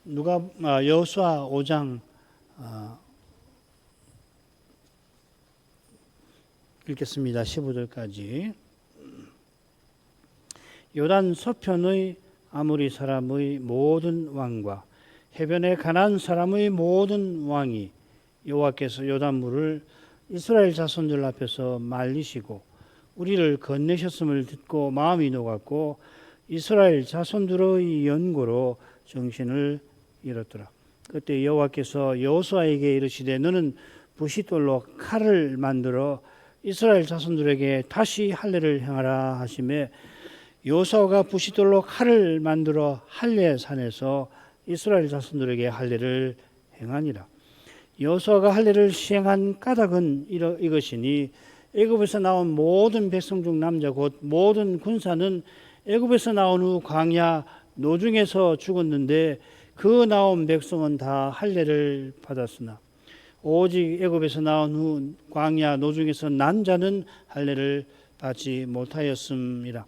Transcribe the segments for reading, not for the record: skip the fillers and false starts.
여호수아 5장 읽겠습니다. 15절까지. 요단 서편의 아모리 사람의 모든 왕과 해변의 가나안 사람의 모든 왕이 여호와께서 요단물을 이스라엘 자손들 앞에서 말리시고 우리를 건네셨음을 듣고 마음이 녹았고 이스라엘 자손들의 연고로 정신을 잃었더라. 그때 여호와께서 여호수아에게 이르시되 너는 부싯돌로 칼을 만들어 이스라엘 자손들에게 다시 할례를 행하라 하시매 여호수아가 부싯돌로 칼을 만들어 할례 산에서 이스라엘 자손들에게 할례를 행하니라. 여호수아가 할례를 시행한 까닭은 이것이니 애굽에서 나온 모든 백성 중 남자 곧 모든 군사는 애굽에서 나온 후 광야 노중에서 죽었는데 그 나온 백성은 다 할례를 받았으나 오직 애굽에서 나온 후 광야 노중에서 난 자는 할례를 받지 못하였음이라.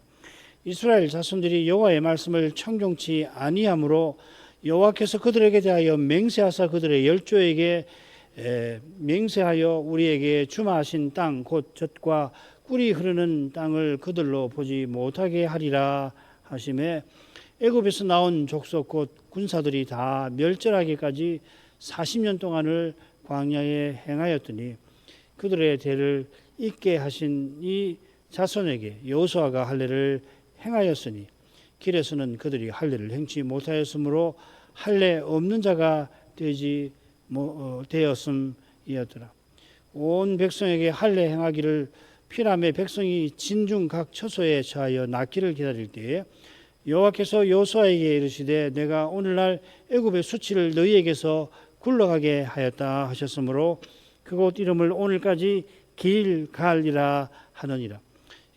이스라엘 자손들이 여호와의 말씀을 청종치 아니하므로 여호와께서 그들에게 대하여 맹세하사 그들의 열조에게 맹세하여 우리에게 주마하신 땅 곧 젖과 꿀이 흐르는 땅을 그들로 보지 못하게 하리라 하시매 애굽에서 나온 족속 곧 군사들이 다 멸절하기까지 40년 동안을 광야에 행하였더니 그들의 대를 잇게 하신 이 자손에게 여호수아가 할례를 행하였으니 길에서는 그들이 할례를 행치 못하였으므로 할례 없는 자가 되었음이었더라. 온 백성에게 할례 행하기를 피람의 백성이 진중 각 처소에 처하여 낫기를 기다릴 때에 여호와께서 여호수아에게 이르시되 내가 오늘날 애굽의 수치를 너희에게서 굴러가게 하였다 하셨으므로 그곳 이름을 오늘까지 길갈이라 하느니라.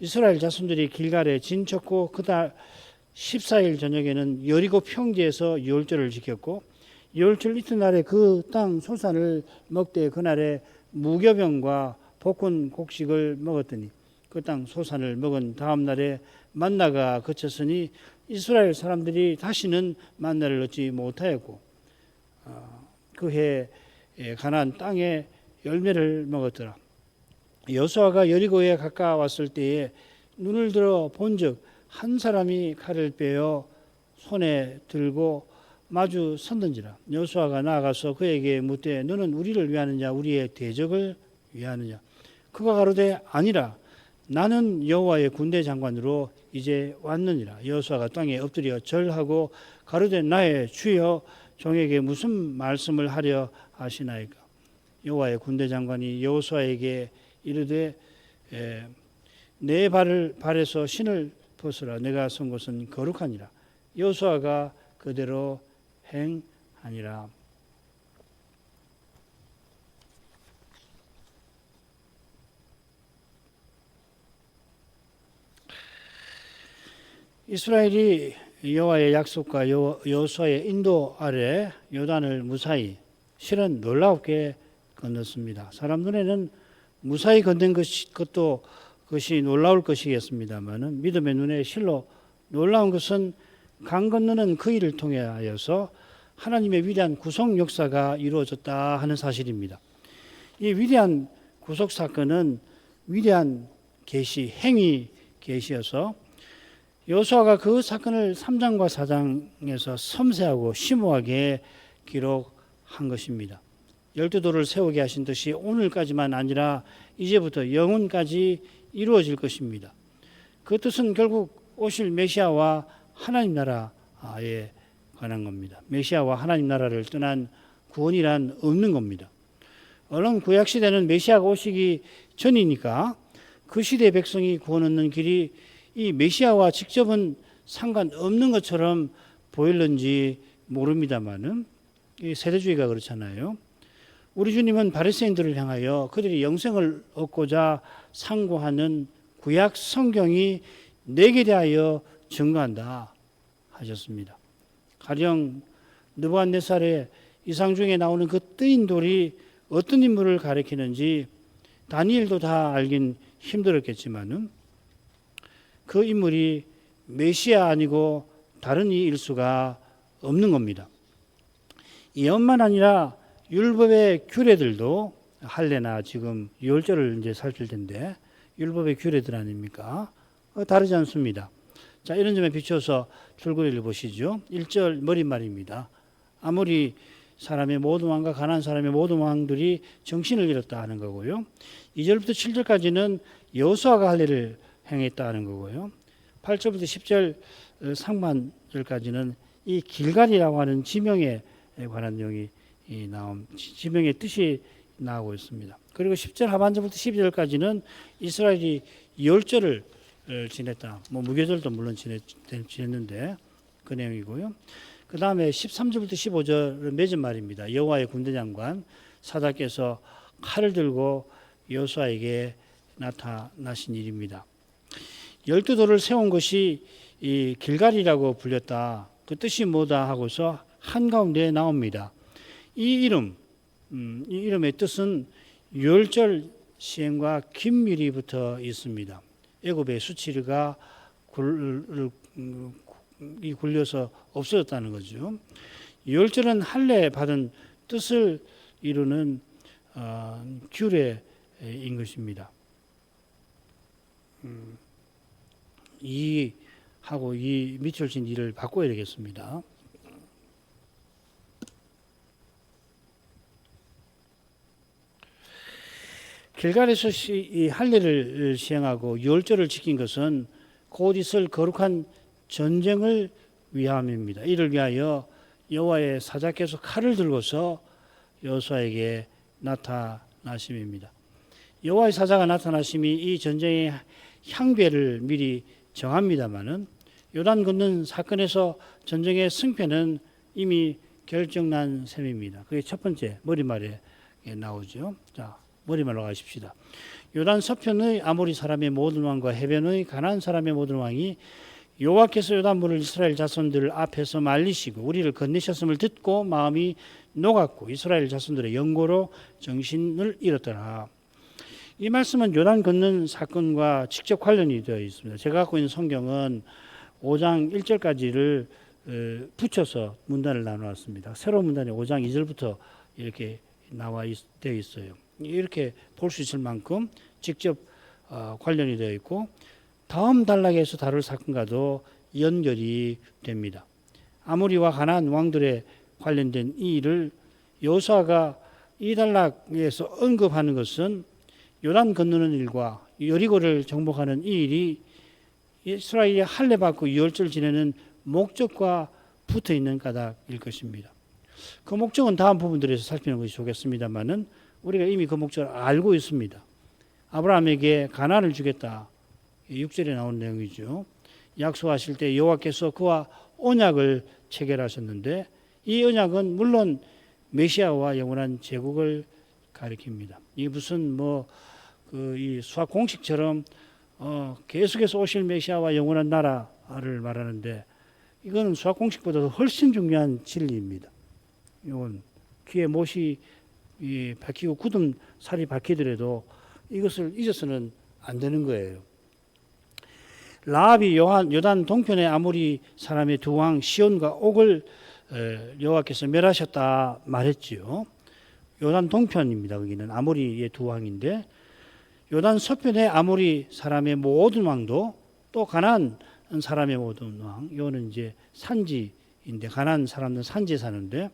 이스라엘 자손들이 길갈에 진쳤고 그달 14일 저녁에는 여리고 평지에서 유월절을 지켰고 유월절 이튿날에 그 땅 소산을 먹되 그날에 무교병과 볶은 곡식을 먹었더니 그 땅 소산을 먹은 다음 날에 만나가 그쳤으니 이스라엘 사람들이 다시는 만나를 얻지 못하였고 그 해 가나안 땅에 열매를 먹었더라. 여호수아가 여리고에 가까웠을 때에 눈을 들어 본즉 한 사람이 칼을 빼어 손에 들고 마주 선던지라. 여호수아가 나아가서 그에게 묻되 너는 우리를 위하느냐 우리의 대적을 위하느냐. 그가 가로되 아니라 나는 여호와의 군대 장관으로 이제 왔느니라. 여호수아가 땅에 엎드려 절하고 가로되 나의 주여 종에게 무슨 말씀을 하려 하시나이까. 여호와의 군대 장관이 여호수아에게 이르되 내 발에서 신을 벗으라. 내가 선 곳은 거룩하니라. 여호수아가 그대로 행하니라. 이스라엘이 여호와의 약속과 여호수아의 인도 아래 요단을 무사히 실은 놀랍게 건넜습니다. 사람 눈에는 무사히 건넨 그것이 놀라울 것이겠습니다만은 믿음의 눈에 실로 놀라운 것은 강 건너는 그 일을 통하여서 하나님의 위대한 구속 역사가 이루어졌다 하는 사실입니다. 이 위대한 구속 사건은 위대한 계시, 행위 계시여서 여호수아가 그 사건을 3장과 4장에서 섬세하고 심오하게 기록한 것입니다. 12도를 세우게 하신 뜻이 오늘까지만 아니라 이제부터 영원까지 이루어질 것입니다. 그 뜻은 결국 오실 메시아와 하나님 나라에 관한 겁니다. 메시아와 하나님 나라를 떠난 구원이란 없는 겁니다. 얼른 구약시대는 메시아가 오시기 전이니까 그 시대 백성이 구원 얻는 길이 이 메시아와 직접은 상관없는 것처럼 보일는지 모릅니다만은 이 세대주의가 그렇잖아요. 우리 주님은 바리새인들을 향하여 그들이 영생을 얻고자 상고하는 구약 성경이 내게 대하여 증거한다 하셨습니다. 가령 느부갓네살의 이상 중에 나오는 그 뜨인 돌이 어떤 인물을 가리키는지 다니엘도 다 알긴 힘들었겠지만은 그 인물이 메시아 아니고 다른 이일 수가 없는 겁니다. 이것만 아니라 율법의 규례들도 할례나 지금 유월절을 이제 살필 텐데 율법의 규례들 아닙니까? 다르지 않습니다. 자, 이런 점에 비추어서 줄거리를 보시죠. 1절 머릿말입니다. 아무리 사람의 모든 왕과 가난한 사람의 모든 왕들이 정신을 잃었다 하는 거고요. 2절부터 7절까지는 여호수아가 할례를 행했다 하는 거고요. 8절부터 10절 상반절까지는 이 길갈이라고 하는 지명에 관한 내용이 지명의 뜻이 나오고 있습니다. 그리고 10절 하반절부터 12절까지는 이스라엘이 열절을 지냈다. 뭐 무교절도 물론 지냈는데 그 내용이고요. 그 다음에 13절부터 15절은 맺은 말입니다. 여호와의 군대 장관 사닥께서 칼을 들고 여호수아에게 나타나신 일입니다. 12돌을 세운 것이 이 길갈이라고 불렸다. 그 뜻이 뭐다 하고서 한가운데 나옵니다. 이 이름의 뜻은 유월절 시행과 긴밀히 붙어 있습니다. 애굽의 수치가 굴려서 없어졌다는 거죠. 유월절은 할례 받은 뜻을 이루는 규례인 것입니다. 이 밑줄 친 일을 바꿔야 되겠습니다. 길갈에서 이 할례를 시행하고 유월절을 지킨 것은 곧 있을 거룩한 전쟁을 위함입니다. 이를 위하여 여호와의 사자께서 칼을 들고서 여호수아에게 나타나심입니다. 여호와의 사자가 나타나심이 이 전쟁의 향배를 미리 정합니다마는 요단 건넌 사건에서 전쟁의 승패는 이미 결정난 셈입니다. 그게 첫 번째 머리말에 나오죠. 자, 머리말로 가십시다. 요단 서편의 아모리 사람의 모든 왕과 해변의 가나안 사람의 모든 왕이 여호와께서 요단물을 이스라엘 자손들 앞에서 말리시고 우리를 건네셨음을 듣고 마음이 녹았고 이스라엘 자손들의 영고로 정신을 잃었더라. 이 말씀은 요단 건넌 사건과 직접 관련이 되어 있습니다. 제가 갖고 있는 성경은 5장 1절까지를 붙여서 문단을 나누었습니다. 새로운 문단이 5장 2절부터 이렇게 되어 있어요. 이렇게 볼 수 있을 만큼 직접 관련이 되어 있고 다음 단락에서 다룰 사건과도 연결이 됩니다. 아모리와 가나안 왕들의 관련된 이 일을 여호수아가 이 단락에서 언급하는 것은 요단 건너는 일과 여리고를 정복하는 이 일이 이스라엘이 할례 받고 유월절 지내는 목적과 붙어 있는 까닭일 것입니다. 그 목적은 다음 부분들에서 살피는 것이 좋겠습니다만은 우리가 이미 그 목적을 알고 있습니다. 아브라함에게 가나안을 주겠다. 6절에 나온 내용이죠. 약속하실 때 여호와께서 그와 언약을 체결하셨는데 이 언약은 물론 메시아와 영원한 제국을 가리킵니다. 이 무슨 이 수학 공식처럼 계속해서 오실 메시아와 영원한 나라를 말하는데 이거는 수학 공식보다도 훨씬 중요한 진리입니다. 이건 귀에 못이 박히고 굳은 살이 박히더라도 이것을 잊어서는 안 되는 거예요. 라합이 요단 동편의 아모리 사람의 두 왕 시온과 옥을 여호와께서 멸하셨다 말했지요. 요단 동편입니다. 거기는 아모리의 두 왕인데 요단 서편의 아모리 사람의 모든 왕도 또 가나안 사람의 모든 왕, 이거는 이제 산지인데 가나안 사람들은 산지에 사는데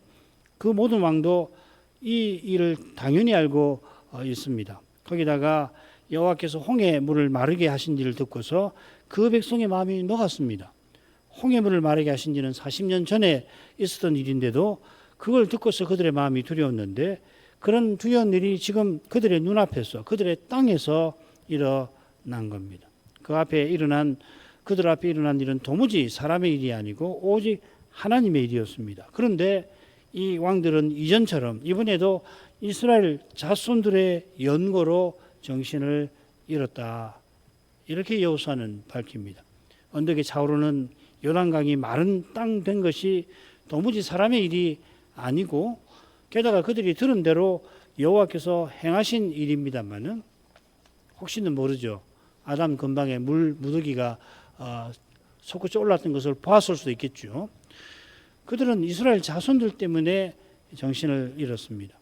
그 모든 왕도 이 일을 당연히 알고 있습니다. 거기다가 여호와께서 홍해 물을 마르게 하신 일을 듣고서 그 백성의 마음이 녹았습니다. 홍해 물을 마르게 하신 지는 40년 전에 있었던 일인데도 그걸 듣고서 그들의 마음이 두려웠는데 그런 두려운 일이 지금 그들의 눈앞에서 그들의 땅에서 일어난 겁니다. 그들 앞에 일어난 일은 도무지 사람의 일이 아니고 오직 하나님의 일이었습니다. 그런데 이 왕들은 이전처럼 이번에도 이스라엘 자손들의 연고로 정신을 잃었다. 이렇게 여호수아는 밝힙니다. 언덕에 차오르는 요단강이 마른 땅 된 것이 도무지 사람의 일이 아니고 게다가 그들이 들은 대로 여호와께서 행하신 일입니다만은 혹시는 모르죠. 아담 근방에 물 무더기가 솟구쳐 올랐던 것을 보았을 수도 있겠죠. 그들은 이스라엘 자손들 때문에 정신을 잃었습니다.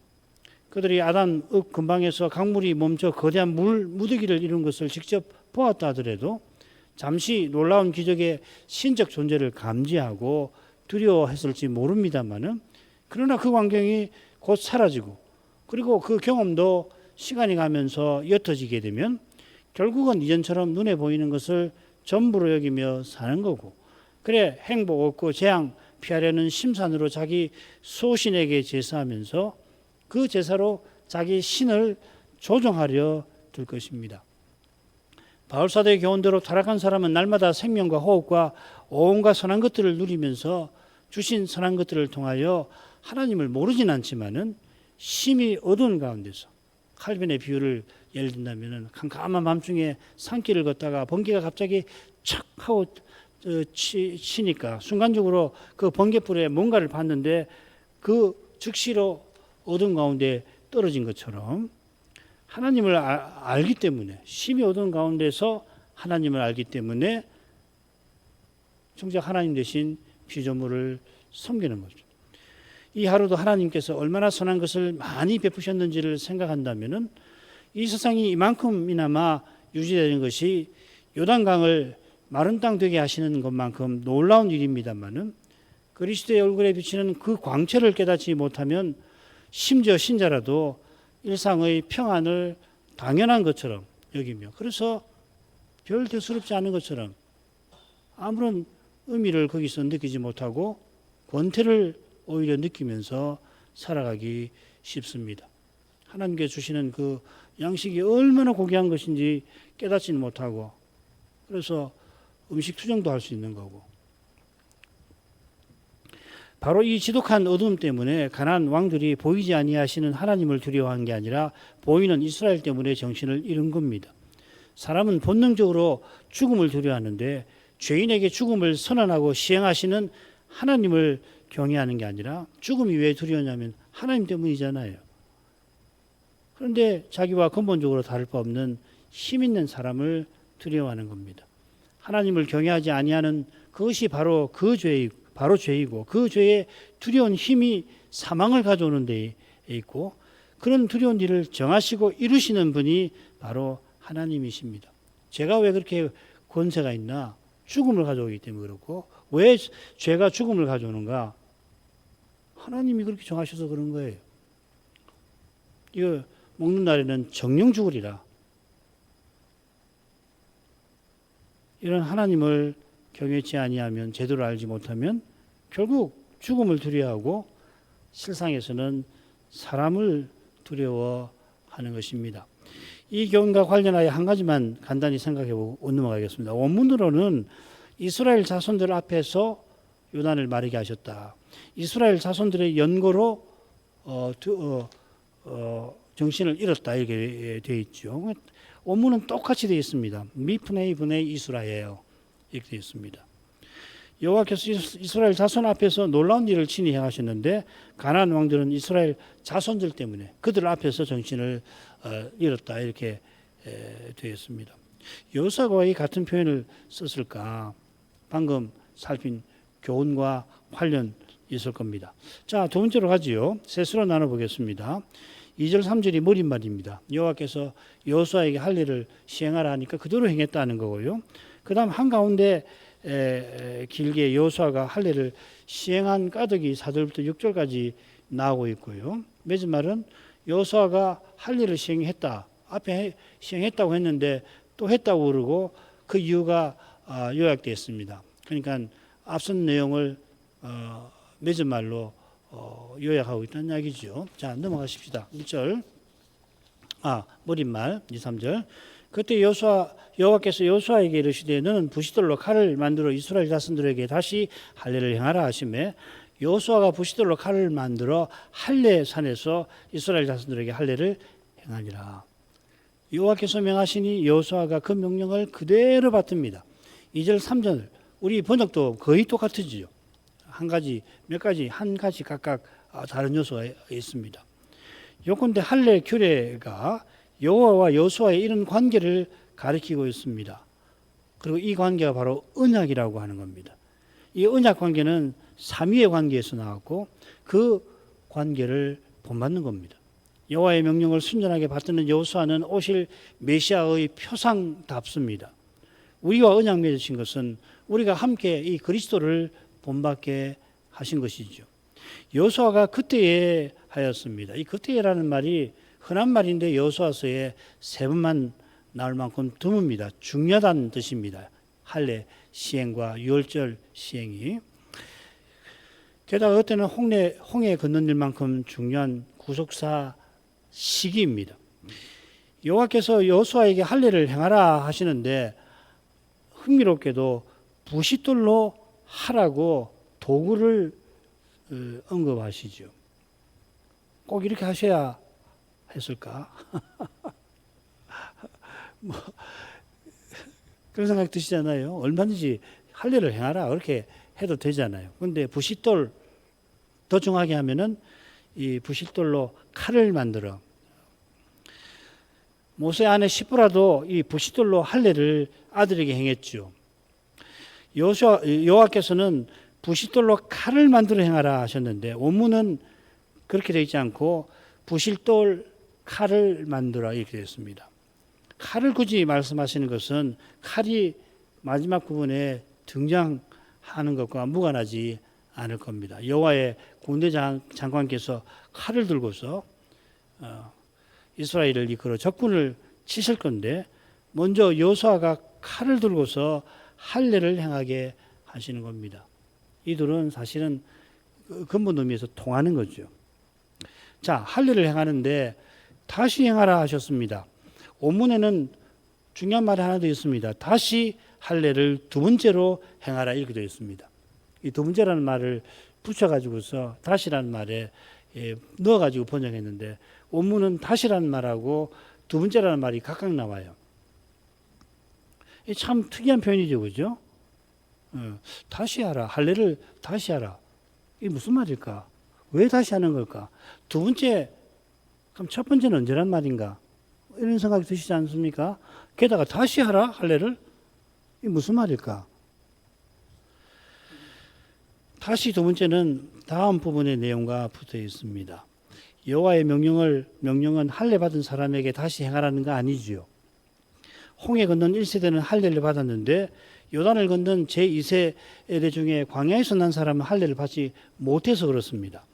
그들이 아단 읍 근방에서 강물이 멈춰 거대한 물 무더기를 이룬 것을 직접 보았다 하더라도 잠시 놀라운 기적의 신적 존재를 감지하고 두려워했을지 모릅니다만은, 그러나 그 광경이 곧 사라지고 그리고 그 경험도 시간이 가면서 옅어지게 되면 결국은 이전처럼 눈에 보이는 것을 전부로 여기며 사는 거고, 그래 행복 없고 재앙 피하려는 심산으로 자기 소신에게 제사하면서 그 제사로 자기 신을 조종하려 들 것입니다. 바울사도의 교훈대로 타락한 사람은 날마다 생명과 호흡과 온갖 선한 것들을 누리면서 주신 선한 것들을 통하여 하나님을 모르진 않지만은 심히 어두운 가운데서, 칼빈의 비유를 예를 든다면은 캄캄한 밤중에 산길을 걷다가 번개가 갑자기 척 하고 치니까 순간적으로 그 번개불에 뭔가를 봤는데 그 즉시로 어두운 가운데 떨어진 것처럼, 하나님을 알기 때문에, 심히 어두운 가운데서 하나님을 알기 때문에 정작 하나님 대신 피조물을 섬기는 거죠. 이 하루도 하나님께서 얼마나 선한 것을 많이 베푸셨는지를 생각한다면은 이 세상이 이만큼이나마 유지되는 것이 요단강을 마른 땅 되게 하시는 것만큼 놀라운 일입니다만은, 그리스도의 얼굴에 비치는 그 광채를 깨닫지 못하면 심지어 신자라도 일상의 평안을 당연한 것처럼 여기며, 그래서 별 대수롭지 않은 것처럼 아무런 의미를 거기서 느끼지 못하고 권태를 오히려 느끼면서 살아가기 쉽습니다. 하나님께 주시는 그 양식이 얼마나 고귀한 것인지 깨닫지는 못하고, 그래서 음식 투정도 할 수 있는 거고, 바로 이 지독한 어둠 때문에 가나안 왕들이 보이지 아니하시는 하나님을 두려워한 게 아니라 보이는 이스라엘 때문에 정신을 잃은 겁니다. 사람은 본능적으로 죽음을 두려워하는데 죄인에게 죽음을 선언하고 시행하시는 하나님을 경외하는 게 아니라, 죽음이 왜 두려우냐면 하나님 때문이잖아요. 그런데 자기와 근본적으로 다를 바 없는 힘 있는 사람을 두려워하는 겁니다. 하나님을 경외하지 아니하는 그것이 바로 죄이고, 그 죄의 두려운 힘이 사망을 가져오는 데 있고, 그런 두려운 일을 정하시고 이루시는 분이 바로 하나님이십니다. 죄가 왜 그렇게 권세가 있나? 죽음을 가져오기 때문에 그렇고, 왜 죄가 죽음을 가져오는가? 하나님이 그렇게 정하셔서 그런 거예요. 이거 먹는 날에는 정령 죽으리라. 이런 하나님을 경외치 아니하면, 제대로 알지 못하면 결국 죽음을 두려워하고 실상에서는 사람을 두려워하는 것입니다. 이 교훈과 관련하여 한 가지만 간단히 생각해보고 넘어가겠습니다. 원문으로는 이스라엘 자손들 앞에서 요단을 마르게 하셨다. 이스라엘 자손들의 연고로 정신을 잃었다, 이렇게 되어 있죠. 원문은 똑같이 되어 있습니다. 미프네이 분의 이스라엘 이렇게 되어 있습니다. 여호와께서 이스라엘 자손 앞에서 놀라운 일을 친히 행하셨는데 가나안 왕들은 이스라엘 자손들 때문에 그들 앞에서 정신을 잃었다, 이렇게 되어 있습니다. 여호수아가 왜 같은 표현을 썼을까? 방금 살핀 교훈과 관련 있을 겁니다. 자, 두 번째로 가지요. 셋으로 나눠보겠습니다. 2절 3절이 머릿말입니다. 여호와께서 여호수아에게 할 일을 시행하라 하니까 그대로 행했다는 거고요. 그 다음 한가운데 길게 여호수아가 할 일을 시행한 까닭이 4절부터 6절까지 나오고 있고요. 맺은말은 여호수아가 할 일을 시행했다. 앞에 시행했다고 했는데 또 했다고 그러고 그 이유가 요약되어 있습니다. 그러니까 앞선 내용을 맺은말로 요약하고 있다는 이야기죠. 자, 넘어가십시다. 1절. 머릿말 2, 3절. 그때 여호와께서 여호수아에게 이르시되 너는 부시들로 칼을 만들어 이스라엘 자손들에게 다시 할례를 행하라 하시매 여호수아가 부시들로 칼을 만들어 할례 산에서 이스라엘 자손들에게 할례를 행하니라. 여호와께서 명하시니 여호수아가 그 명령을 그대로 받듭니다. 2절 3절 우리 번역도 거의 똑같으지요. 한 가지 각각 다른 요소가 있습니다. 요컨대 할례 규례가 여호와와 여호수아의 이런 관계를 가리키고 있습니다. 그리고 이 관계가 바로 언약이라고 하는 겁니다. 이 언약 관계는 삼위의 관계에서 나왔고 그 관계를 본받는 겁니다. 여호와의 명령을 순전하게 받드는 여호수아는 오실 메시아의 표상답습니다. 우리와 언약 맺으신 것은 우리가 함께 이 그리스도를 본받게 하신 것이죠. 여호수아가 그때에 하였습니다. 이 그때라는 말이 흔한 말인데 여호수아서에 3번만 나올 만큼 드뭅니다. 중요하다는 뜻입니다. 할례 시행과 유월절 시행이. 게다가 그때는 홍해 건넌 일만큼 중요한 구속사 시기입니다. 여호와께서 여호수아에게 할례를 행하라 하시는데 흥미롭게도 부싯돌로 하라고 도구를 언급하시죠. 꼭 이렇게 하셔야 했을까? 뭐 그런 생각이 드시잖아요. 얼마든지 할례를 행하라 그렇게 해도 되잖아요. 그런데 부싯돌 더 정확하게 하면은 이 부싯돌로 칼을 만들어 모세 아내 시브라도 이 부싯돌로 할례를 아들에게 행했죠. 여호와께서는 부싯돌로 칼을 만들어 행하라 하셨는데 원문은 그렇게 되어 있지 않고 부싯돌 칼을 만들어 이렇게 되어 있습니다. 칼을 굳이 말씀하시는 것은 칼이 마지막 부분에 등장하는 것과 무관하지 않을 겁니다. 여호와의 군대 장관께서 칼을 들고서 이스라엘을 이끌어 적군을 치실 건데 먼저 여호수아가 칼을 들고서 할례를 행하게 하시는 겁니다. 이들은 사실은 근본 의미에서 통하는 거죠. 자, 할례를 행하는데 다시 행하라 하셨습니다. 원문에는 중요한 말이 하나 더 있습니다. 다시 할례를 2번째로 행하라 이렇게 되어 있습니다. 이 2번째라는 말을 붙여가지고서 다시라는 말에 넣어가지고 번역했는데 원문은 다시라는 말하고 2번째라는 말이 각각 나와요. 참 특이한 표현이죠, 그죠? 다시 하라, 할례를 다시 하라. 이게 무슨 말일까? 왜 다시 하는 걸까? 2번째, 그럼 첫 번째는 언제란 말인가? 이런 생각이 드시지 않습니까? 게다가 다시 하라, 할례를? 이게 무슨 말일까? 다시 2번째는 다음 부분의 내용과 붙어 있습니다. 여호와의 명령은 할례 받은 사람에게 다시 행하라는 거 아니지요. 홍해 건넌 1세대는 할례를 받았는데 요단을 건넌 제2세대 중에 광야에서 난 사람은 할례를 받지 못해서 그렇습니다.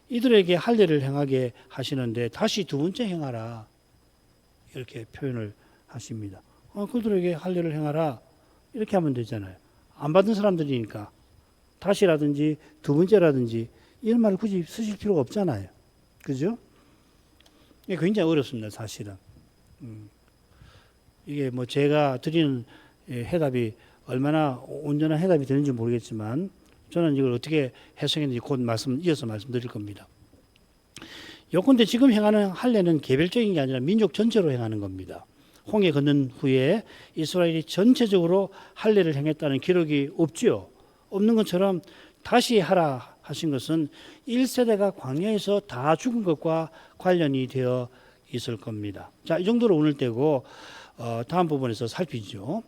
이들에게 할례를 행하게 하시는데 다시 2번째 행하라 이렇게 표현을 하십니다. 그들에게 할례를 행하라 이렇게 하면 되잖아요. 안 받은 사람들이니까 다시라든지 2번째라든지 이런 말을 굳이 쓰실 필요가 없잖아요. 그죠? 이게 굉장히 어렵습니다, 사실은. 이게 뭐 제가 드리는 해답이 얼마나 온전한 해답이 되는지 모르겠지만 저는 이걸 어떻게 해석했는지 곧 이어서 말씀드릴 겁니다. 요컨대 지금 행하는 할례는 개별적인 게 아니라 민족 전체로 행하는 겁니다. 홍해 건넌 후에 이스라엘이 전체적으로 할례를 행했다는 기록이 없지요. 없는 것처럼 다시 하라 하신 것은 1세대가 광야에서 다 죽은 것과 관련이 되어 있을 겁니다. 자, 이 정도로 오늘 때고 다음 부분에서 살피죠.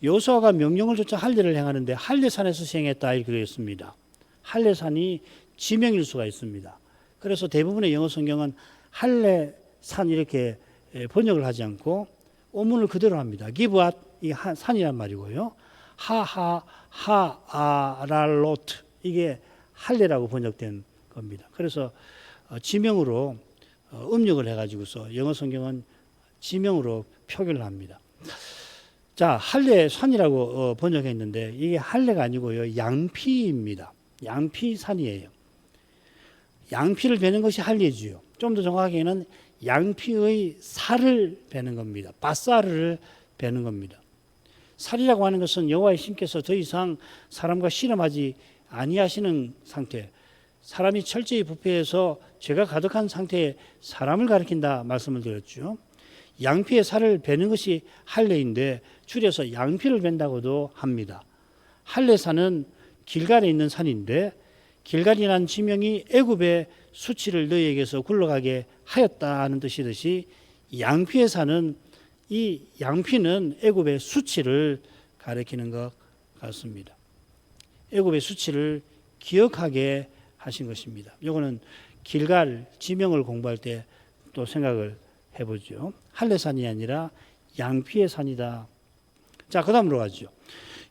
여호수아가 명령을 쫓아 할례를 행하는데 할례산에서 시행했다 이렇게 되어 있습니다. 할례산이 지명일 수가 있습니다. 그래서 대부분의 영어 성경은 할례산 이렇게 번역을 하지 않고 원문을 그대로 합니다. 기브앗 이 산이란 말이고요. 하아랄로트 이게 할례라고 번역된 겁니다. 그래서 지명으로 음력을 해가지고서 영어 성경은 지명으로 표기를 합니다. 자, 할례산이라고 번역했는데 이게 할례가 아니고요. 양피입니다. 양피산이에요. 양피를 베는 것이 할례지요. 좀 더 정확하게는 양피의 살을 베는 겁니다. 바사르를 베는 겁니다. 살이라고 하는 것은 여호와의 신께서 더 이상 사람과 씨름하지 아니하시는 상태, 사람이 철저히 부패해서 죄가 가득한 상태에 사람을 가리킨다 말씀을 드렸죠. 양피의 살을 베는 것이 할례인데 줄여서 양피를 벤다고도 합니다. 할례산은 길갈에 있는 산인데 길갈이라는 지명이 애굽의 수치를 너희에게서 굴러가게 하였다는 뜻이듯이 양피의 산은 이 양피는 애굽의 수치를 가리키는 것 같습니다. 애굽의 수치를 기억하게 하신 것입니다. 이거는 길갈 지명을 공부할 때 또 생각을 해보죠. 할례산이 아니라 양피의 산이다. 자, 그 다음으로 가죠.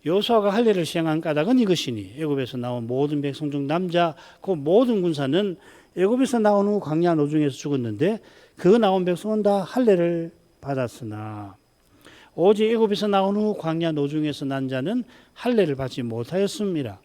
여호수아가 할례를 시행한 까닭은 이것이니 애굽에서 나온 모든 백성 중 남자 그 모든 군사는 애굽에서 나온 후 광야 노중에서 죽었는데 그 나온 백성은 다 할례를 받았으나 오직 애굽에서 나온 후 광야 노중에서 난 자는 할례를 받지 못하였습니다.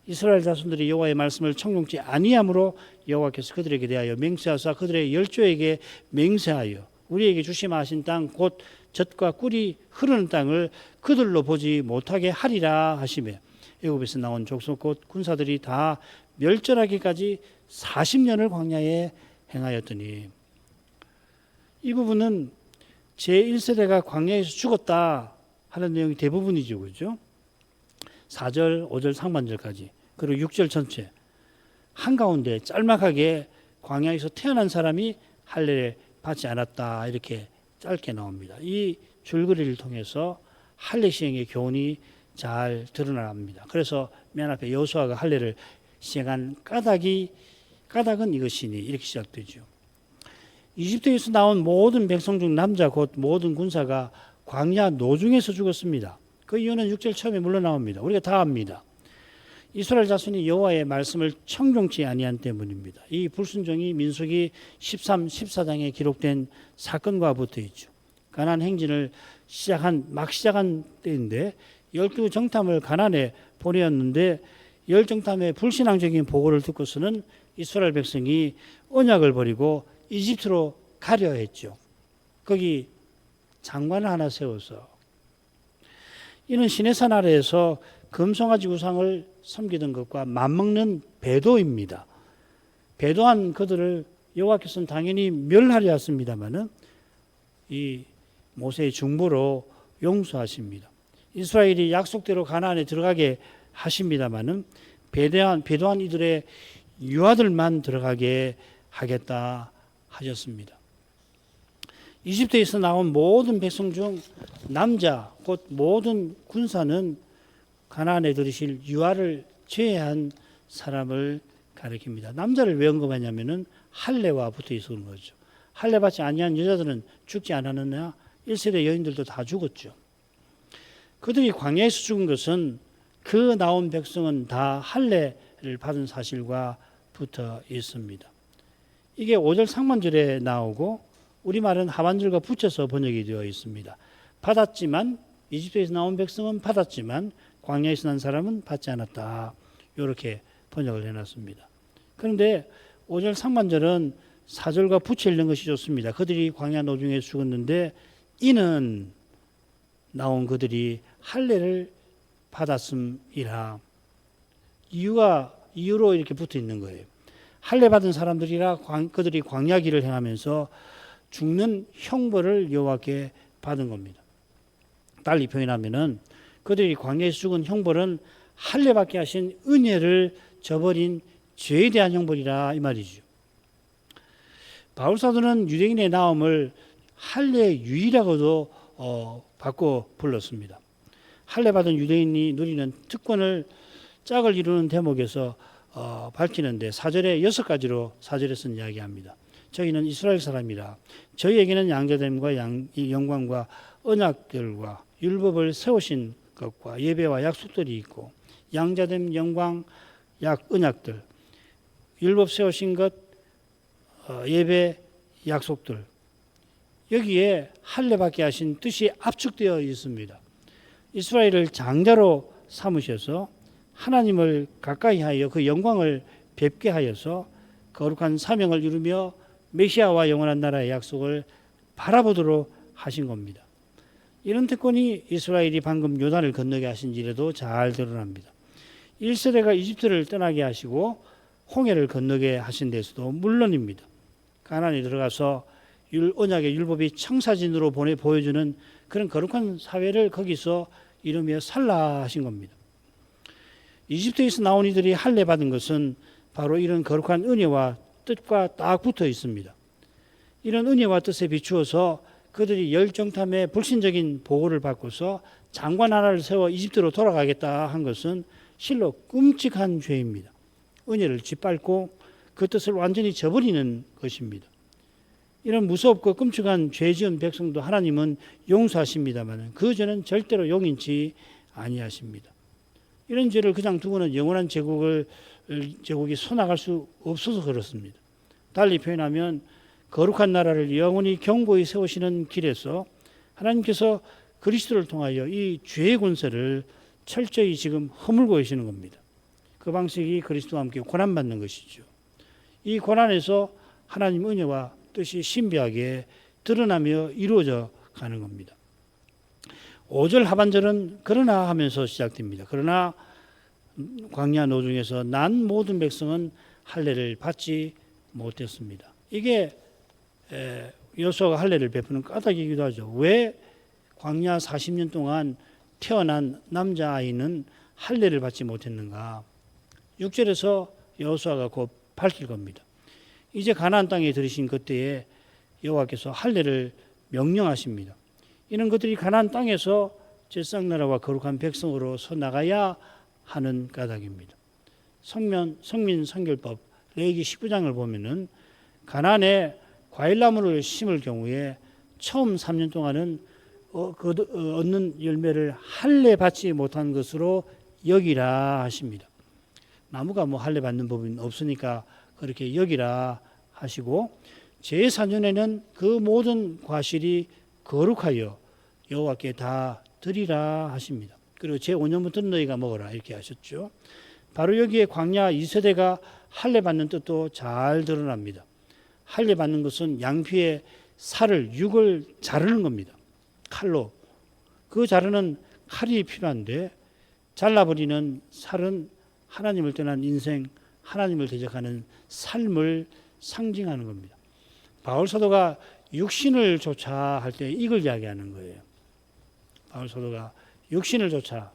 이스라엘 자손들이 여호와의 말씀을 청종치 아니함으로 여호와께서 그들에게 대하여 맹세하사 그들의 열조에게 맹세하여 우리에게 주시마 하신 땅 곧 젖과 꿀이 흐르는 땅을 그들로 보지 못하게 하리라 하시매 애굽에서 나온 족속 곧 군사들이 다 멸절하기까지 40년을 광야에 행하였더니 이 부분은 제1세대가 광야에서 죽었다 하는 내용이 대부분이죠. 그죠? 4절, 5절 상반절까지 그리고 6절 전체 한가운데 짤막하게 광야에서 태어난 사람이 할례를 받지 않았다 이렇게 짧게 나옵니다. 이 줄거리를 통해서 할례 시행의 교훈이 잘 드러납니다. 그래서 맨 앞에 여호수아가 할례를 시행한 까닭은 이것이니 이렇게 시작되죠. 이집트에서 나온 모든 백성 중 남자 곧 모든 군사가 광야 노중에서 죽었습니다. 그 이유는 6절 처음에 물러 나옵니다. 우리가 다 압니다. 이스라엘 자손이 여호와의 말씀을 청종치 아니한 때문입니다. 이 불순종이 민수기 13, 14장에 기록된 사건과 붙어 있죠. 가나안 행진을 막 시작한 때인데 12정탐을 가나안에 보내었는데 10정탐의 불신앙적인 보고를 듣고서는 이스라엘 백성이 언약을 버리고 이집트로 가려 했죠. 거기 장관을 하나 세워서 이는 시내산 아래에서 금송아지 우상을 섬기던 것과 맞먹는 배도입니다. 배도한 그들을 여호와께서는 당연히 멸하려 했습니다마는 이 모세의 중보로 용서하십니다. 이스라엘이 약속대로 가나안에 들어가게 하십니다마는 배도한 이들의 유아들만 들어가게 하겠다 하셨습니다. 이집트에서 나온 모든 백성 중 남자 곧 모든 군사는 가나안에 들이실 유아를 제외한 사람을 가리킵니다. 남자를 왜 언급하냐면은 할례와 붙어 있어 그런 거죠. 할례 받지 아니한 여자들은 죽지 않았느냐? 1세대 여인들도 다 죽었죠. 그들이 광야에서 죽은 것은 그 나온 백성은 다 할례를 받은 사실과 붙어 있습니다. 이게 5절 상반절에 나오고 우리말은 하반절과 붙여서 번역이 되어 있습니다. 받았지만 이집트에서 나온 백성은 받았지만 광야에서 난 사람은 받지 않았다. 이렇게 번역을 해놨습니다. 그런데 5절 상반절은 4절과 붙여 읽는 것이 좋습니다. 그들이 광야 노중에 죽었는데 이는 나온 그들이 할례를 받았음이라. 이유로 이렇게 붙어 있는 거예요. 할례 받은 사람들이라 그들이 광야 길을 행하면서 죽는 형벌을 여호와께 받은 겁니다. 달리 표현하면은 그들이 광야에서 죽은 형벌은 할례 받게 하신 은혜를 저버린 죄에 대한 형벌이라 이 말이죠. 바울 사도는 유대인의 나옴을 할례 유의라고도 바꿔 불렀습니다. 할례 받은 유대인이 누리는 특권을 짝을 이루는 대목에서 밝히는데 4절에 6가지로 4절에서 이야기합니다. 저희는 이스라엘 사람이라 저희에게는 양자됨과 영광과 언약들과 율법을 세우신 것과 예배와 약속들이 있고 양자됨, 영광, 언약들, 율법 세우신 것, 예배, 약속들 여기에 할례 받게 하신 뜻이 압축되어 있습니다. 이스라엘을 장자로 삼으셔서 하나님을 가까이 하여 그 영광을 뵙게 하여서 거룩한 사명을 이루며 메시아와 영원한 나라의 약속을 바라보도록 하신 겁니다. 이런 특권이 이스라엘이 방금 요단을 건너게 하신 일에도 잘 드러납니다. 1세대가 이집트를 떠나게 하시고 홍해를 건너게 하신 데서도 물론입니다. 가나안에 들어가서 언약의 율법이 청사진으로 보여주는 그런 거룩한 사회를 거기서 이루며 살라 하신 겁니다. 이집트에서 나온 이들이 할례 받은 것은 바로 이런 거룩한 은혜와 뜻과 딱 붙어 있습니다. 이런 은혜와 뜻에 비추어서 그들이 열정탐의 불신적인 보고를 받고서 장관 하나를 세워 이집트로 돌아가겠다 한 것은 실로 끔찍한 죄입니다. 은혜를 짓밟고 그 뜻을 완전히 저버리는 것입니다. 이런 무섭고 끔찍한 죄 지은 백성도 하나님은 용서하십니다만 그 죄는 절대로 용인치 아니하십니다. 이런 죄를 그냥 두고는 영원한 제국이 서나갈 수 없어서 그렇습니다. 달리 표현하면 거룩한 나라를 영원히 견고히 세우시는 길에서 하나님께서 그리스도를 통하여 이 죄의 권세를 철저히 지금 허물고 계시는 겁니다. 그 방식이 그리스도와 함께 고난받는 것이죠. 이 고난에서 하나님 은혜와 뜻이 신비하게 드러나며 이루어져 가는 겁니다. 5절 하반절은 그러나 하면서 시작됩니다. 그러나 광야 노중에서 난 모든 백성은 할례를 받지 못했습니다. 이게 여호수아가 할례를 베푸는 까닭이기도 하죠. 왜 광야 40년 동안 태어난 남자아이는 할례를 받지 못했는가? 6절에서 여호수아가 곧 밝힐 겁니다. 이제 가나안 땅에 들으신 그때에 여호와께서 할례를 명령하십니다. 이는 그들이 가나안 땅에서 제사장나라와 거룩한 백성으로 서 나가야 하는 까닭입니다. 성민 성결법 레위기 19장을 보면은 가나안에 과일나무를 심을 경우에 처음 3년 동안은 얻는 열매를 할례 받지 못한 것으로 여기라 하십니다. 나무가 뭐 할례 받는 법은 없으니까 그렇게 여기라 하시고 제4년에는 그 모든 과실이 거룩하여 여호와께 다 드리라 하십니다. 그리고 제5년부터 너희가 먹어라 이렇게 하셨죠. 바로 여기에 광야 2세대가 할례 받는 뜻도 잘 드러납니다. 할례 받는 것은 양피의 살을 육을 자르는 겁니다. 칼로. 그 자르는 칼이 필요한데 잘라버리는 살은 하나님을 떠난 인생, 하나님을 대적하는 삶을 상징하는 겁니다. 바울 사도가 육신을 좇아 할 때 이걸 이야기하는 거예요. 바울 사도가 육신을 좇아,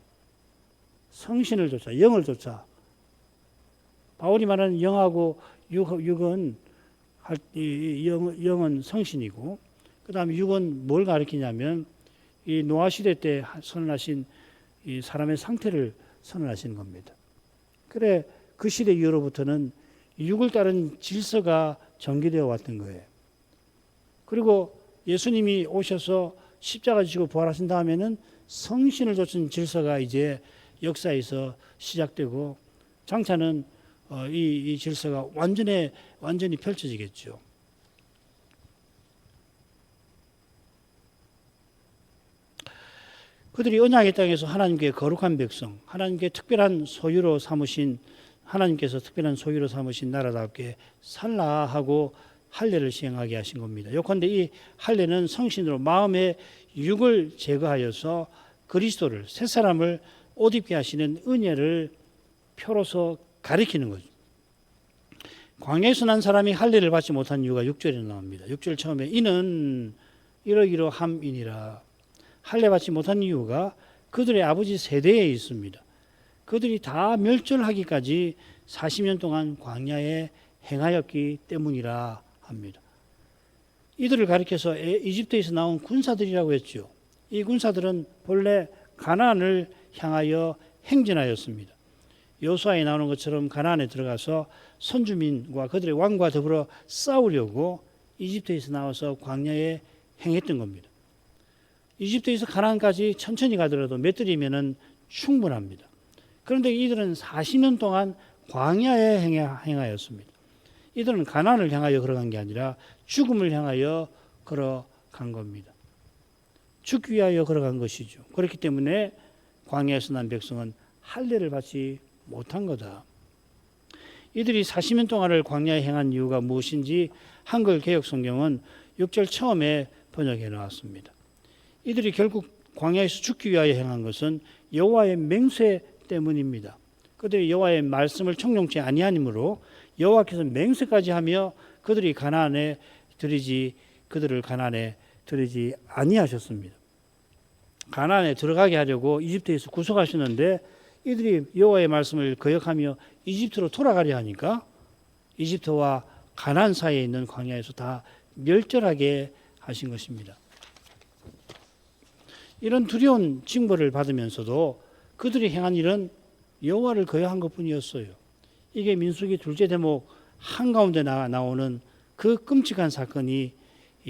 성신을 좇아, 영을 좇아. 바울이 말하는 영하고 육은 영은 성신이고 그 다음에 육은 뭘 가리키냐면 이 노아 시대 때 선언하신 이 사람의 상태를 선언하시는 겁니다. 그래 그 시대 이후로부터는 육을 따른 질서가 전개되어 왔던 거예요. 그리고 예수님이 오셔서 십자가 지고 부활하신 다음에는 성신을 좇은 질서가 이제 역사에서 시작되고 장차는 이 질서가 완전히 펼쳐지겠죠. 그들이 언약의 땅에서 하나님께 거룩한 백성, 하나님께서 특별한 소유로 삼으신 나라답게 살라 하고 할례를 시행하게 하신 겁니다. 요컨대 이 할례는 성신으로 마음의 육을 제거하여서 그리스도를 새 사람을 옷 입게 하시는 은혜를 표로서 가리키는 거죠. 광야에서 난 사람이 할례를 받지 못한 이유가 6절에 나옵니다. 6절 처음에 이는 이러이러함이니라. 할례 받지 못한 이유가 그들의 아버지 세대에 있습니다. 그들이 다 멸절하기까지 40년 동안 광야에 행하였기 때문이라 합니다. 이들을 가리켜서 이집트에서 나온 군사들이라고 했죠. 이 군사들은 본래 가나안을 향하여 행진하였습니다. 여호수아에 나오는 것처럼 가나안에 들어가서 선주민과 그들의 왕과 더불어 싸우려고 이집트에서 나와서 광야에 행했던 겁니다. 이집트에서 가나안까지 천천히 가더라도 몇 달이면은 충분합니다. 그런데 이들은 40년 동안 광야에 행하였습니다. 이들은 가나안을 향하여 걸어간 게 아니라 죽음을 향하여 걸어간 겁니다. 죽기 위하여 걸어간 것이죠. 그렇기 때문에 광야에서 난 백성은 할례를 받지 못한 거다. 이들이 40년 동안을 광야에 행한 이유가 무엇인지 한글 개역 성경은 6절 처음에 번역해 나왔습니다. 이들이 결국 광야에서 죽기 위하여 행한 것은 여호와의 맹세 때문입니다. 그들이 여호와의 말씀을 청종치 아니하므로 여호와께서 맹세까지 하며 그들을 가나안에 들이지 아니하셨습니다. 가나안에 들어가게 하려고 이집트에서 구속하셨는데 이들이 여호와의 말씀을 거역하며 이집트로 돌아가려 하니까 이집트와 가나안 사이에 있는 광야에서 다 멸절하게 하신 것입니다. 이런 두려운 징벌을 받으면서도 그들이 행한 일은 여호와를 거역한 것뿐이었어요. 이게 민수기 둘째 대목 한가운데 나오는 그 끔찍한 사건이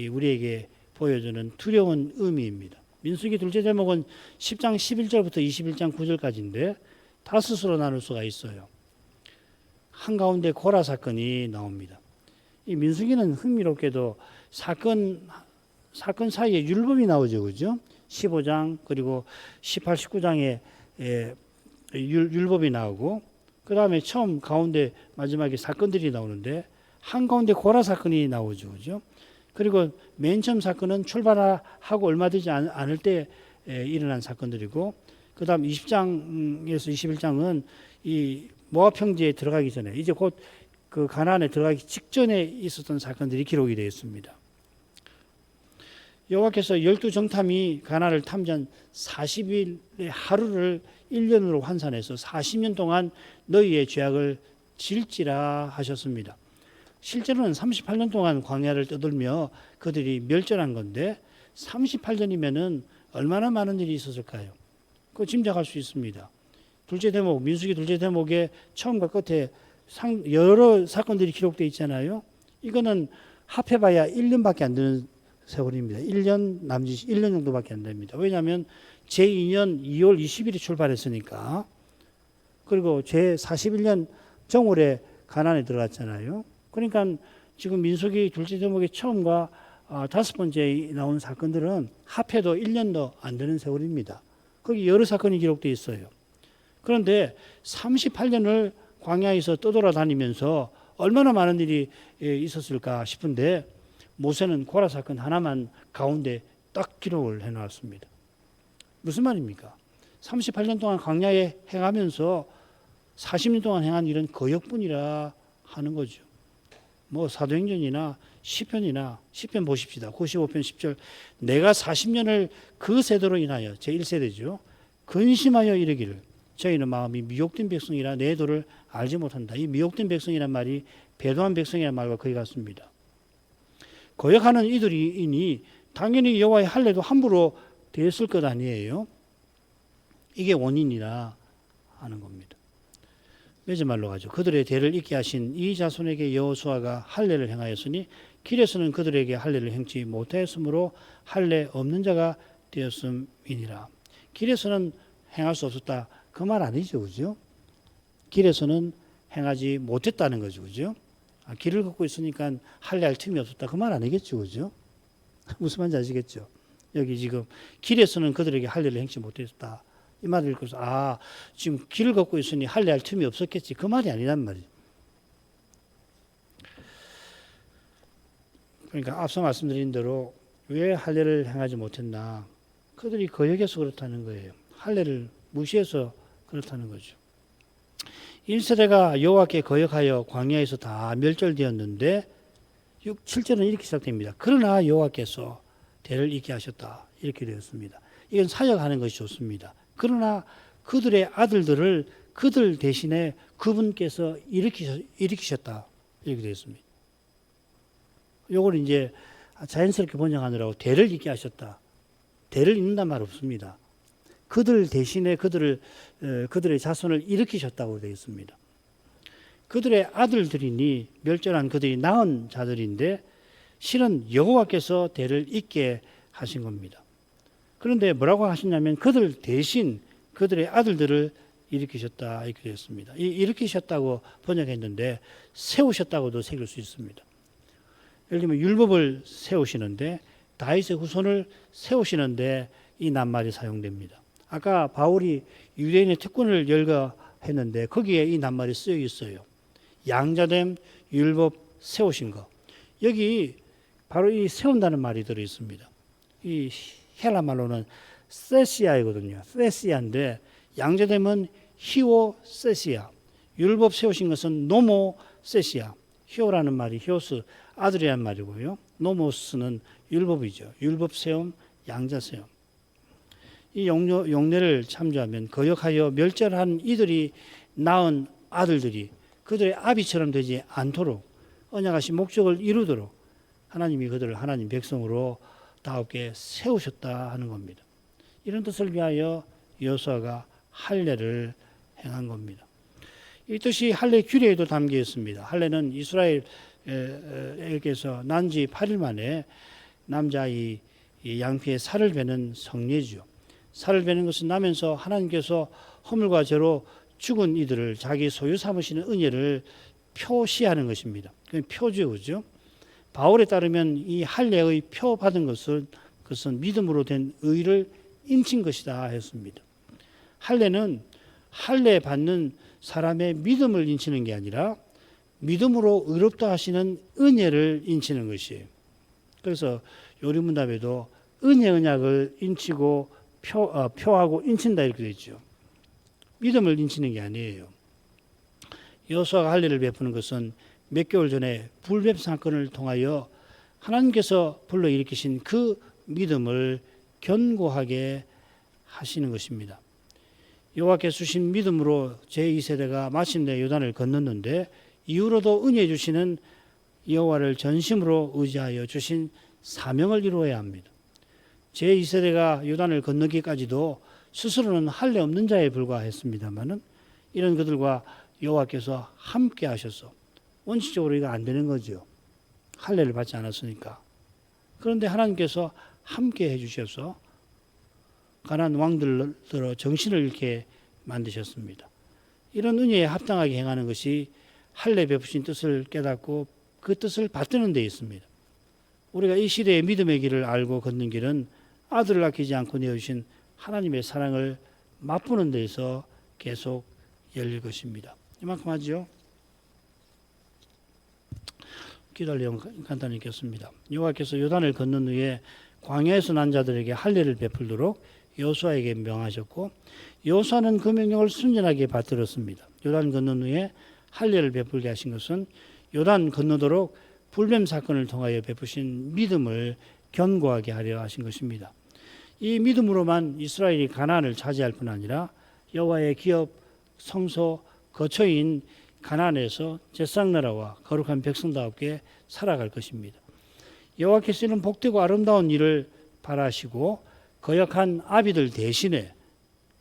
우리에게 보여주는 두려운 의미입니다. 민수기 둘째 대목은 10장 11절부터 21장 9절까지인데 다섯으로 나눌 수가 있어요. 한가운데 고라 사건이 나옵니다. 이 민수기는 흥미롭게도 사건 사이에 율법이 나오죠. 그죠? 15장 그리고 18, 19장에 율법이 나오고 그 다음에 처음 가운데 마지막에 사건들이 나오는데 한가운데 고라 사건이 나오죠. 그죠? 그리고 맨 처음 사건은 출발하고 얼마 되지 않을 때 일어난 사건들이고 그 다음 20장에서 21장은 이 모압 평지에 들어가기 전에 이제 곧 그 가나안에 들어가기 직전에 있었던 사건들이 기록이 되어 있습니다. 여호와께서 12정탐이 가나안을 탐지한 40일의 하루를 1년으로 환산해서 40년 동안 너희의 죄악을 질지라 하셨습니다. 실제로는 38년 동안 광야를 떠돌며 그들이 멸절한 건데 38년이면은 얼마나 많은 일이 있었을까요? 그거 짐작할 수 있습니다. 둘째 대목, 민수기 둘째 대목의 처음과 끝에 여러 사건들이 기록되어 있잖아요. 이거는 합해봐야 1년밖에 안 되는 세월입니다. 1년 남짓 1년 정도밖에 안 됩니다. 왜냐하면 제2년 2월 20일에 출발했으니까. 그리고 제41년 정월에 가나안에 들어갔잖아요. 그러니까 지금 민수기 둘째 대목의 처음과 다섯 번째 나온 사건들은 합해도 1년도 안 되는 세월입니다. 거기 여러 사건이 기록되어 있어요. 그런데 38년을 광야에서 떠돌아다니면서 얼마나 많은 일이 있었을까 싶은데 모세는 고라 사건 하나만 가운데 딱 기록을 해놨습니다. 무슨 말입니까? 38년 동안 광야에 행하면서 40년 동안 행한 일은 거역뿐이라 하는 거죠. 뭐 사도행전이나 시편이나 시편 보십시다. 95편 10절 내가 40년을 그 세대로 인하여 제1세대죠. 근심하여 이르기를 저희는 마음이 미혹된 백성이라 내 도를 알지 못한다. 이 미혹된 백성이란 말이 배도한 백성이란 말과 거의 같습니다. 거역하는 이들이니 당연히 여호와의 할례도 함부로 됐을 것 아니에요. 이게 원인이라 하는 겁니다. 몇째 말로 가죠. 그들의 대를 잇게 하신 이 자손에게 여호수아가 할례를 행하였으니 길에서는 그들에게 할례를 행치 못하였으므로 할례 없는 자가 되었음이니라. 길에서는 행할 수 없었다. 그 말 아니죠. 그죠? 길에서는 행하지 못했다는 거죠. 그죠? 길을 걷고 있으니까 할례할 틈이 없었다. 그 말 아니겠죠. 그죠? 무슨 말인지 아시겠죠? 여기 지금 길에서는 그들에게 할례를 행치 못했다. 이 말을 읽고서 지금 길을 걷고 있으니 할례할 틈이 없었겠지. 그 말이 아니란 말이에요. 그러니까 앞서 말씀드린 대로 왜 할례를 행하지 못했나? 그들이 거역해서 그렇다는 거예요. 할례를 무시해서 그렇다는 거죠. 1세대가 여호와께 거역하여 광야에서 다 멸절되었는데 7절은 이렇게 시작됩니다. 그러나 여호와께서 대를 잇게 하셨다. 이렇게 되었습니다. 이건 사역하는 것이 좋습니다. 그러나 그들의 아들들을 그들 대신에 그분께서 일으키셨다. 이렇게 되었습니다. 요걸 이제 자연스럽게 번역하느라고 대를 잇게 하셨다. 대를 잇는단 말 없습니다. 그들 대신에 그들의 자손을 일으키셨다고 되어 있습니다. 그들의 아들들이니 멸절한 그들이 낳은 자들인데 실은 여호와께서 대를 잇게 하신 겁니다. 그런데 뭐라고 하시냐면 그들 대신 그들의 아들들을 일으키셨다 이렇게 되어 있습니다. 일으키셨다고 번역했는데 세우셨다고도 새길 수 있습니다. 예를 들면 율법을 세우시는데 다윗의 후손을 세우시는데 이 낱말이 사용됩니다. 아까 바울이 유대인의 특권을 열거했는데 거기에 이 낱말이 쓰여 있어요. 양자됨, 율법 세우신 거. 여기 바로 이 세운다는 말이 들어 있습니다. 이 헬라 말로는 세시아이거든요. 세시아인데 양자됨은 히오세시아. 율법 세우신 것은 노모세시아. 히오라는 말이 히오스 아들이란 말이고요. 노모스는 율법이죠. 율법 세움, 양자 세움. 이 용례를 참조하면 거역하여 멸절한 이들이 낳은 아들들이 그들의 아비처럼 되지 않도록 언약하신 목적을 이루도록 하나님이 그들을 하나님 백성으로 다롭게 세우셨다 하는 겁니다. 이런 뜻을 위하여 여호수아가 할례를 행한 겁니다. 이 뜻이 할례 규례에도 담겨 있습니다. 할례는 이스라엘에게서 난 지 8일 만에 남자 이 양피의 살을 베는 성례지요. 살을 베는 것은 나면서 하나님께서 허물과 죄로 죽은 이들을 자기 소유 삼으시는 은혜를 표시하는 것입니다. 그건 표제어죠. 바울에 따르면 이 할례의 표 받은 그것은 믿음으로 된 의를 인친 것이다 했습니다. 할례는 할례 받는 사람의 믿음을 인치는 게 아니라 믿음으로 의롭다 하시는 은혜를 인치는 것이에요. 그래서 요리문답에도 은혜 언약을 인치고 표하고 인친다 이렇게 되죠. 믿음을 인치는 게 아니에요. 여호수아가 할례를 베푸는 것은 몇 개월 전에 불뱀 사건을 통하여 하나님께서 불러일으키신 그 믿음을 견고하게 하시는 것입니다. 여호와께서 주신 믿음으로 제2세대가 마침내 요단을 건넜는데 이후로도 은혜 주시는 여호와를 전심으로 의지하여 주신 사명을 이루어야 합니다. 제2세대가 요단을 건너기까지도 스스로는 할례 없는 자에 불과했습니다마는 이런 그들과 여호와께서 함께 하셔서 원칙적으로 이거 안 되는 거죠. 할례를 받지 않았으니까. 그런데 하나님께서 함께 해주셔서 가나안 왕들로 정신을 잃게 만드셨습니다. 이런 은혜에 합당하게 행하는 것이 할례 베푸신 뜻을 깨닫고 그 뜻을 받드는 데 있습니다. 우리가 이 시대의 믿음의 길을 알고 걷는 길은 아들을 아끼지 않고 내어주신 하나님의 사랑을 맛보는 데에서 계속 열릴 것입니다. 이만큼 하죠. 기도할 내용 간단히 읽겠습니다. 여호와께서 요단을 건넌 후에 광야에서 난 자들에게 할례를 베풀도록 여호수아에게 명하셨고 여호수아는 그 명령을 순전하게 받들었습니다. 요단 건넌 후에 할례를 베풀게 하신 것은 요단 건너도록 불뱀 사건을 통하여 베푸신 믿음을 견고하게 하려 하신 것입니다. 이 믿음으로만 이스라엘이 가나안을 차지할 뿐 아니라 여호와의 기업 성소 거처인 가나안에서 제사장나라와 거룩한 백성다웠게 살아갈 것입니다. 여호와께서 이런 복되고 아름다운 일을 바라시고 거역한 아비들 대신에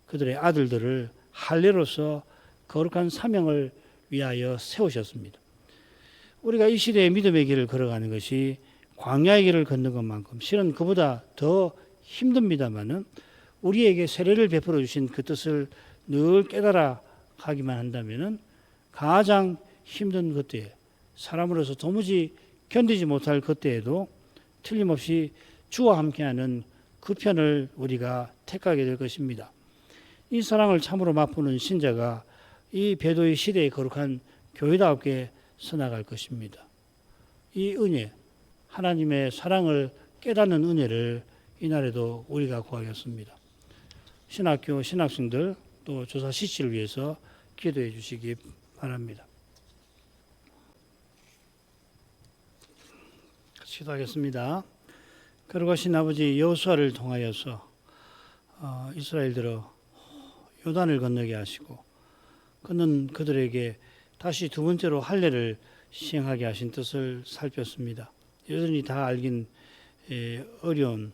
그들의 아들들을 할례로서 거룩한 사명을 위하여 세우셨습니다. 우리가 이 시대의 믿음의 길을 걸어가는 것이 광야의 길을 걷는 것만큼 실은 그보다 더 힘듭니다마는 우리에게 세례를 베풀어 주신 그 뜻을 늘 깨달아 가기만 한다면은 가장 힘든 그때에 사람으로서 도무지 견디지 못할 그때에도 틀림없이 주와 함께하는 그 편을 우리가 택하게 될 것입니다. 이 사랑을 참으로 맛보는 신자가 이 배도의 시대에 거룩한 교회다웠게 서나갈 것입니다. 이 은혜, 하나님의 사랑을 깨닫는 은혜를 이날에도 우리가 구하겠습니다. 신학교 신학생들 또 조사 실시를 위해서 기도해 주시기 바랍니다. 기도하겠습니다. 거룩하신 아버지 여호수아를 통하여서 이스라엘들어 요단을 건너게 하시고 그는 그들에게 다시 두 번째로 할례를 시행하게 하신 뜻을 살폈습니다. 여전히 다 알긴 어려운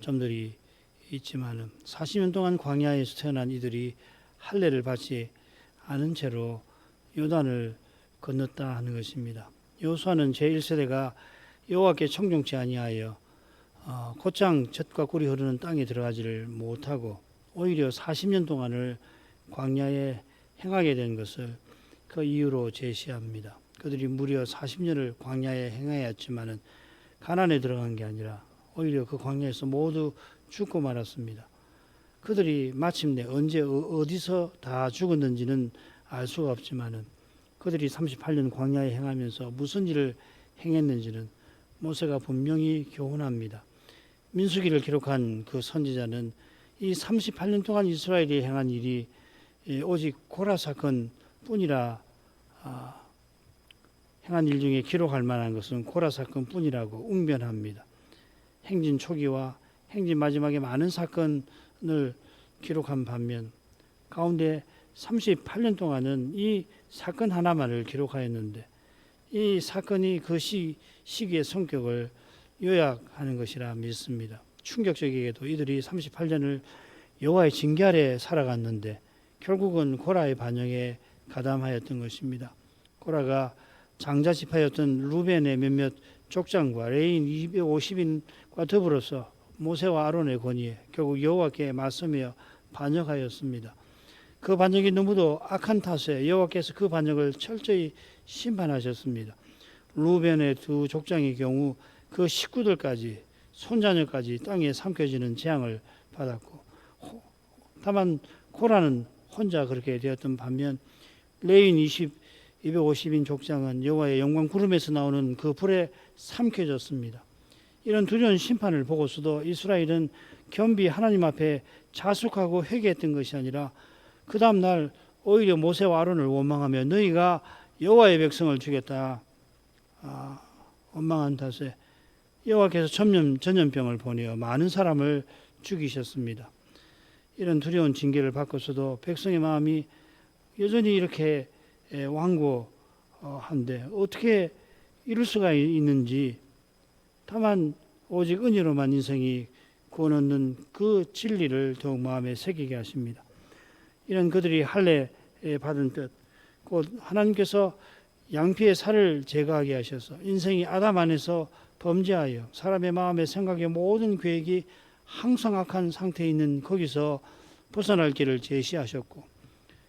점들이 있지만은 40년 동안 광야에서 태어난 이들이 할례를 받지 않은 채로 요단을 건넜다 하는 것입니다. 여호수아는 제1세대가 여호와께 청종치 아니하여 곧장 젖과 꿀이 흐르는 땅에 들어가지를 못하고 오히려 40년 동안을 광야에 행하게 된 것을 그 이유로 제시합니다. 그들이 무려 40년을 광야에 행하였지만은 가나안에 들어간 게 아니라 오히려 그 광야에서 모두 죽고 말았습니다. 그들이 마침내 언제 어디서 다 죽었는지는 알 수가 없지만은 그들이 38년 광야에 행하면서 무슨 일을 행했는지는 모세가 분명히 교훈합니다. 민수기를 기록한 그 선지자는 이 38년 동안 이스라엘이 행한 일이 오직 고라 사건 뿐이라 행한 일 중에 기록할 만한 것은 고라 사건 뿐이라고 웅변합니다. 행진 초기와 행진 마지막에 많은 사건을 기록한 반면 가운데 38년 동안은 이 사건 하나만을 기록하였는데 이 사건이 그 시기의 성격을 요약하는 것이라 믿습니다. 충격적이게도 이들이 38년을 여호와의 징계 아래 살아갔는데 결국은 고라의 반역에 가담하였던 것입니다. 고라가 장자지파였던 루벤의 몇몇 족장과 레인 250인과 더불어서 모세와 아론의 권위에 결국 여호와께 맞서며 반역하였습니다. 그 반역이 너무도 악한 탓에 여호와께서 그 반역을 철저히 심판하셨습니다. 루벤의 두 족장의 경우 그 식구들까지 손자녀까지 땅에 삼켜지는 재앙을 받았고, 다만 고라는 혼자 그렇게 되었던 반면 레인 250인 족장은 여호와의 영광 구름에서 나오는 그 불에 삼켜졌습니다. 이런 두려운 심판을 보고서도 이스라엘은 겸비 하나님 앞에 자숙하고 회개했던 것이 아니라 그 다음 날 오히려 모세와 아론을 원망하며 너희가 여호와의 백성을 죽였다 원망한 탓에 여호와께서 전염병을 보내어 많은 사람을 죽이셨습니다. 이런 두려운 징계를 받고서도 백성의 마음이 여전히 이렇게 완고한데 어떻게 이럴 수가 있는지, 다만 오직 은혜로만 인생이 구원 얻는 그 진리를 더욱 마음에 새기게 하십니다. 이런 그들이 할례 받은 뜻, 곧 하나님께서 양피의 살을 제거하게 하셔서 인생이 아담 안에서 범죄하여 사람의 마음의 생각의 모든 계획이 항상 악한 상태에 있는 거기서 벗어날 길을 제시하셨고,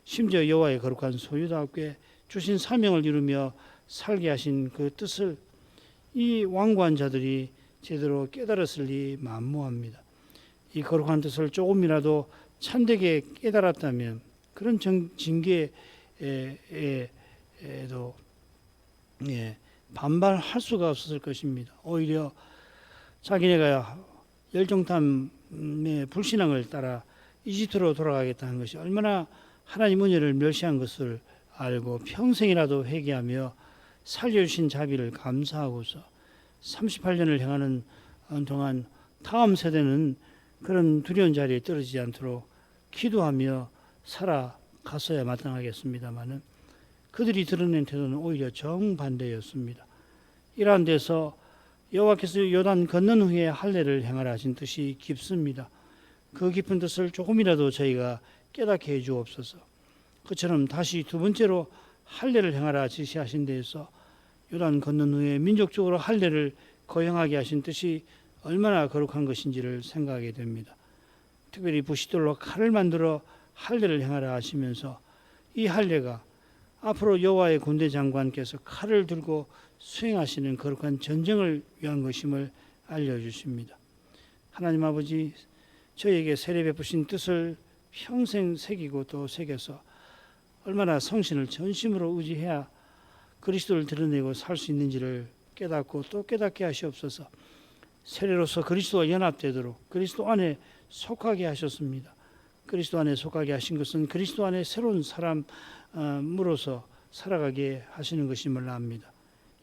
심지어 여호와의 거룩한 소유답게 주신 사명을 이루며 살게 하신 그 뜻을 이 완고한 자들이 제대로 깨달았을 리 만무합니다. 이 거룩한 뜻을 조금이라도 참되게 깨달았다면 그런 징계에도 반발할 수가 없었을 것입니다. 오히려 자기네가 열정탐의 불신앙을 따라 이집트로 돌아가겠다는 것이 얼마나 하나님 은혜를 멸시한 것을 알고 평생이라도 회개하며 살려주신 자비를 감사하고서 38년을 행하는 동안 다음 세대는 그런 두려운 자리에 떨어지지 않도록 기도하며 살아갔어야 마땅하겠습니다마는 그들이 드러낸 태도는 오히려 정반대였습니다. 이러한 데서 여호와께서 요단 건넌 후에 할례를 행하라 하신 뜻이 깊습니다. 그 깊은 뜻을 조금이라도 저희가 깨닫게 해 주옵소서. 그처럼 다시 두 번째로 할례를 행하라 지시하신 데에서 요단 건넌 후에 민족적으로 할례를 거행하게 하신 뜻이 얼마나 거룩한 것인지를 생각하게 됩니다. 특별히 부싯돌로 칼을 만들어 할례를 행하라 하시면서 이 할례가 앞으로 여호와의 군대 장관께서 칼을 들고 수행하시는 거룩한 전쟁을 위한 것임을 알려주십니다. 하나님 아버지, 저희에게 세례 베푸신 뜻을 평생 새기고 또 새겨서 얼마나 성신을 전심으로 의지해야 그리스도를 드러내고 살 수 있는지를 깨닫고 또 깨닫게 하시옵소서. 세례로서 그리스도와 연합되도록 그리스도 안에 속하게 하셨습니다. 그리스도 안에 속하게 하신 것은 그리스도 안에 새로운 사람으로서 살아가게 하시는 것임을 압니다.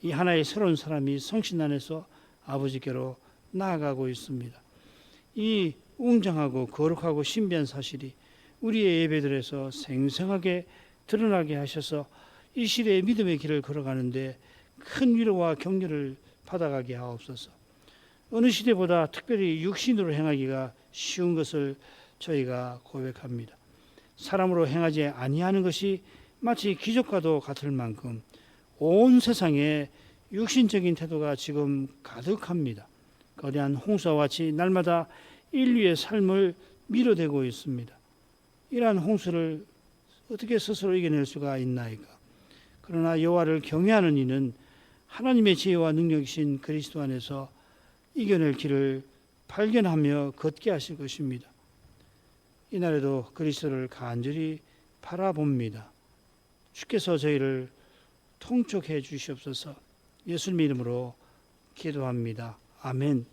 이 하나의 새로운 사람이 성신 안에서 아버지께로 나아가고 있습니다. 이 웅장하고 거룩하고 신비한 사실이 우리의 예배들에서 생생하게 드러나게 하셔서 이 시대의 믿음의 길을 걸어가는데 큰 위로와 격려를 받아가게 하옵소서. 어느 시대보다 특별히 육신으로 행하기가 쉬운 것을 저희가 고백합니다. 사람으로 행하지 아니하는 것이 마치 기적과도 같을 만큼 온 세상에 육신적인 태도가 지금 가득합니다. 거대한 홍수와 같이 날마다 인류의 삶을 밀어대고 있습니다. 이러한 홍수를 어떻게 스스로 이겨낼 수가 있나이까? 그러나 여호와를 경외하는 이는 하나님의 지혜와 능력이신 그리스도 안에서 이겨낼 길을 발견하며 걷게 하실 것입니다. 이날에도 그리스도를 간절히 바라봅니다. 주께서 저희를 통촉해 주시옵소서. 예수님 이름으로 기도합니다. 아멘.